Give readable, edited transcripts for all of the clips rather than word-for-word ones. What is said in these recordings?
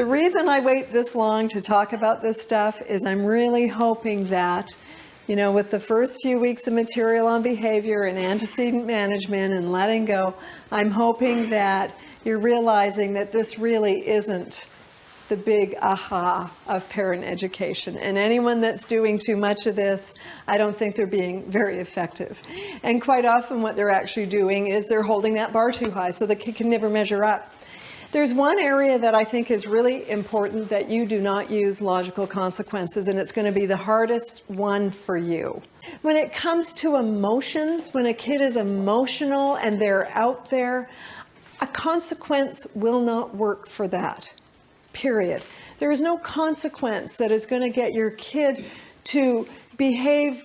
The reason I wait this long to talk about this stuff is I'm really hoping that, you know, with the first few weeks of material on behavior and antecedent management and letting go, I'm hoping that you're realizing that this really isn't the big aha of parent education. And anyone that's doing too much of this, I don't think they're being very effective. And quite often what they're actually doing is they're holding that bar too high so the kid can never measure up. There's one area that I think is really important that you do not use logical consequences, and it's going to be the hardest one for you. When it comes to emotions, when a kid is emotional and they're out there, a consequence will not work for that, period. There is no consequence that is going to get your kid to behave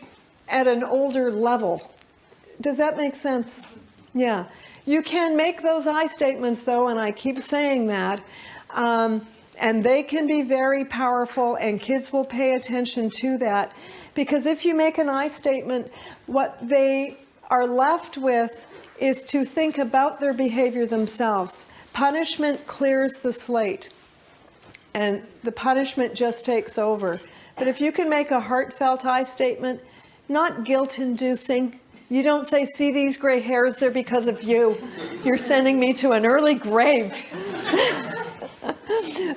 at an older level. Does that make sense? Yeah. You can make those I statements, though, and I keep saying that, and they can be very powerful, and kids will pay attention to that, because if you make an I statement, what they are left with is to think about their behavior themselves. Punishment clears the slate, and the punishment just takes over. But if you can make a heartfelt I statement, not guilt-inducing. You don't say, see these gray hairs, they're because of you. You're sending me to an early grave.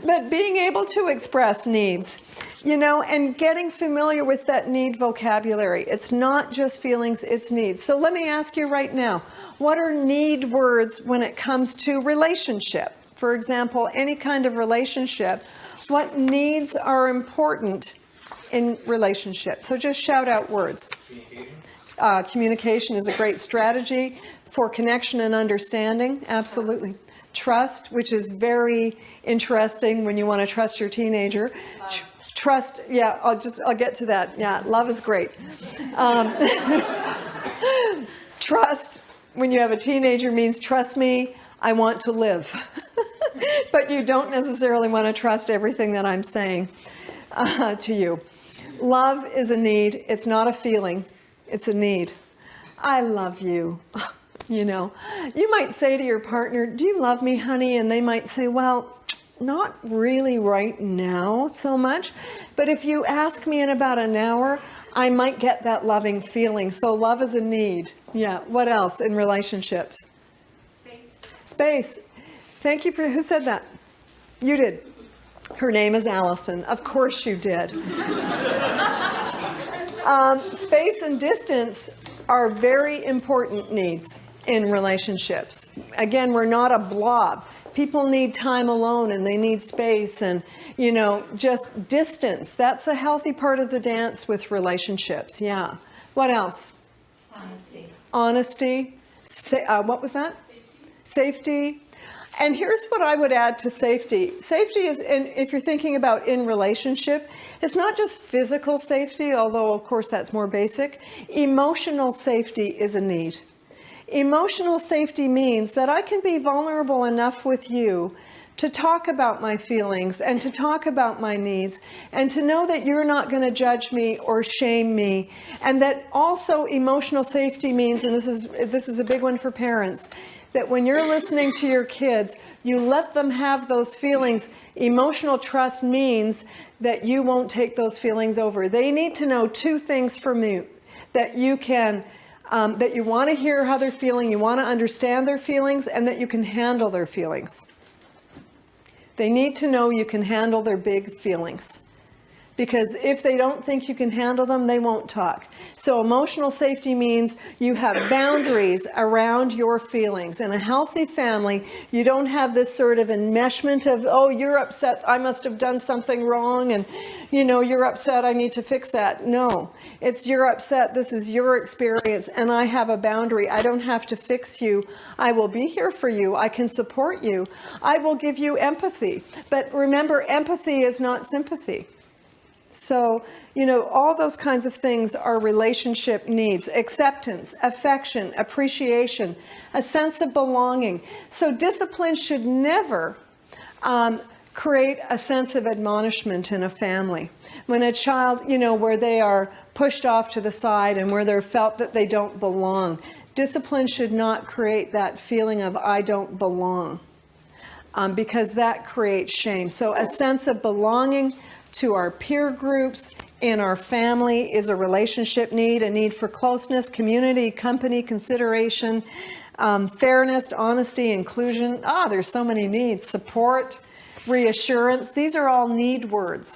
But being able to express needs, you know, and getting familiar with that need vocabulary. It's not just feelings, it's needs. So let me ask you right now, what are need words when it comes to relationship? For example, any kind of relationship, what needs are important in relationship? So just shout out words. Communication is a great strategy for connection and understanding. Absolutely. Trust, which is very interesting when you want to trust your teenager. Trust, yeah, I'll get to that. Yeah, love is great. Trust, when you have a teenager, means trust me, I want to live. But you don't necessarily want to trust everything that I'm saying to you. Love is a need. It's not a feeling. It's a need. I love you. You know, you might say to your partner, do you love me, honey? And they might say, well, not really right now so much. But if you ask me in about an hour, I might get that loving feeling. So love is a need. Yeah. What else in relationships? Space. Space. Thank you for, who said that? You did. Her name is Allison. Of course you did. Space and distance are very important needs in relationships. Again, we're not a blob. People need time alone and they need space and, you know, just distance. That's a healthy part of the dance with relationships. Yeah. What else? Honesty. Honesty. What was that? Safety. And here's what I would add to safety. Safety is, if you're thinking about in relationship, it's not just physical safety, although of course that's more basic. Emotional safety is a need. Emotional safety means that I can be vulnerable enough with you to talk about my feelings and to talk about my needs and to know that you're not going to judge me or shame me. And that also emotional safety means, and this is a big one for parents, that when you're listening to your kids, you let them have those feelings. Emotional trust means that you won't take those feelings over. They need to know two things from you, that you can, that you want to hear how they're feeling, you want to understand their feelings, and that you can handle their feelings. They need to know you can handle their big feelings. Because if they don't think you can handle them, they won't talk. So emotional safety means you have boundaries around your feelings. In a healthy family, you don't have this sort of enmeshment of, oh, you're upset, I must have done something wrong, and, you know, you're upset, I need to fix that. No, it's you're upset, this is your experience, and I have a boundary. I don't have to fix you. I will be here for you. I can support you. I will give you empathy. But remember, empathy is not sympathy. So, you know, all those kinds of things are relationship needs. Acceptance, affection, appreciation, a sense of belonging. So discipline should never create a sense of admonishment in a family. When a child, you know, where they are pushed off to the side and where they're felt that they don't belong, discipline should not create that feeling of I don't belong. because that creates shame. So a sense of belonging to our peer groups in our family is a relationship need, a need for closeness, community, company, consideration, fairness, honesty, inclusion. There's so many needs. Support, reassurance. These are all need words.